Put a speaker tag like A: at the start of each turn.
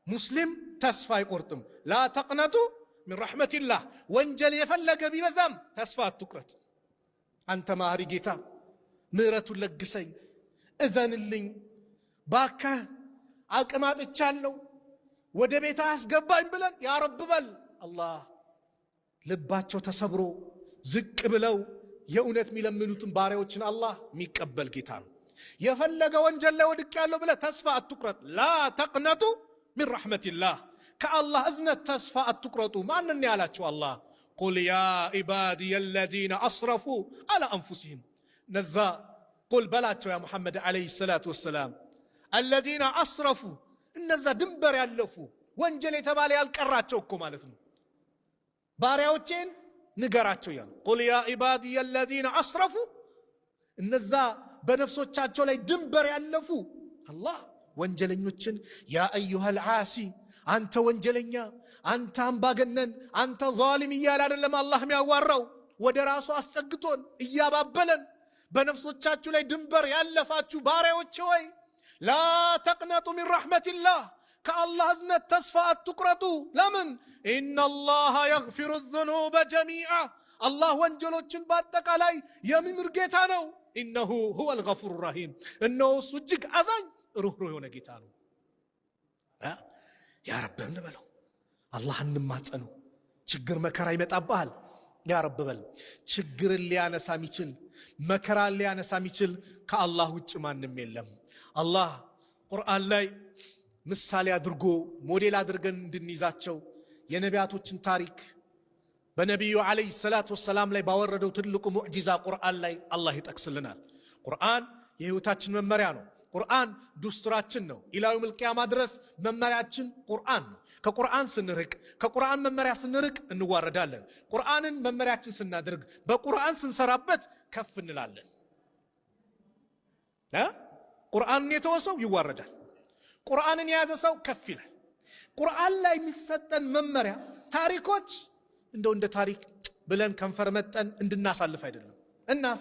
A: ሙስሊም ተስፋ አይቆርጥም። ላ ተቅነጡ ሚን ረሕመቲላህ። ወንጀል የፈለገ ቢበዛም ተስፋ አትቁረጥ። አንተ ማሪ ጌታ ምህረቱን ለግሰኝ፣ እዘንልኝ፣ ባከህ አቅም አጥቻለሁ ወደ ቤት አስገባኝ ብለን ያ ረብ በል። አላህ ልባቸው ተሰብሮ ዝቅ ብለው የእውነት የሚለምኑትን ባሪያዎችን አላህ የሚቀበል ጌታ ነው። የፈለገ ወንጀል ላይ ወድቅ ያለው ብለህ ተስፋ አትቁረጥ። ላ ተቅነጡ ሚን ረሕመቲላህ። ከአላህ እዝነት ተስፋ አትቁረጡ። ማንን ያላቸው አላህ? ቁል ያ ዒባዲየ አለዚነ አስረፉ አላ አንፉሲሂም። ነዛ ቁል በላቸው ያ ሙሐመድ ዓለይሂ ሰላቱ ወሰላም፣ አለዚነ አስረፉ፣ እነዛ ድንበር ያለፉ ወንጀል የተባለ ያልቀራቸው እኮ ማለት ነው። ባሪያዎቼን ንገራቸው ያሉ ቁል ያ ዒባዲየ አለዚነ አስረፉ፣ እነዛ በነፍሶቻቸው ላይ ድንበር ያለፉ አላህ ወንጀለኞችን ያ አዩሃል ዓሲ፣ አንተ ወንጀለኛ፣ አንተ አምባገነን፣ አንተ ዛሊም እያለ አይደለም አላህ የሚያዋራው። ወደ ራሱ አስጠግቶን እያባበለን በነፍሶቻችሁ ላይ ድንበር ያለፋችሁ ባሪያዎች ሆይ ላ ተቅነጡ ሚን ረሕመቲላህ፣ ከአላህ እዝነት ተስፋ አትቁረጡ። ለምን? ኢነላሃ የግፊሩ ዙኑበ ጀሚዓ፣ አላህ ወንጀሎችን በአጠቃላይ የሚምር ጌታ ነው። ኢነሁ ሁወል ገፉሩ ረሂም፣ እነሆ እሱ እጅግ አዛኝ ሩህሩህ የሆነ ጌታ ነው። ያ ረብ እንበለው፣ አላህ እንማጸነው። ችግር መከራ ይመጣብሃል፣ ያ ረብ በል። ችግርን ሊያነሳ የሚችል መከራን ሊያነሳ የሚችል ከአላህ ውጭ ማንም የለም። አላህ ቁርአን ላይ ምሳሌ አድርጎ ሞዴል አድርገን እንድንይዛቸው የነቢያቶችን ታሪክ በነቢዩ ዓለይሂ ሰላቱ ወሰላም ላይ ባወረደው ትልቁ ሙዕጂዛ ቁርአን ላይ አላህ ይጠቅስልናል። ቁርአን የህይወታችን መመሪያ ነው። ቁርአን ዱስቱራችን ነው። ኢላ የውመል ቂያማ ድረስ መመሪያችን ቁርአን ነው። ከቁርአን ስንርቅ፣ ከቁርአን መመሪያ ስንርቅ እንዋረዳለን። ቁርአንን መመሪያችን ስናደርግ፣ በቁርአን ስንሰራበት ከፍ እንላለን። ቁርአንን የተወሰው ይዋረዳል። ቁርአንን የያዘ ሰው ከፍ ይላል። ቁርአን ላይ የሚሰጠን መመሪያ ታሪኮች እንደው እንደ ታሪክ ብለን ከንፈር መጠን እንድናሳልፍ አይደለም። እናስ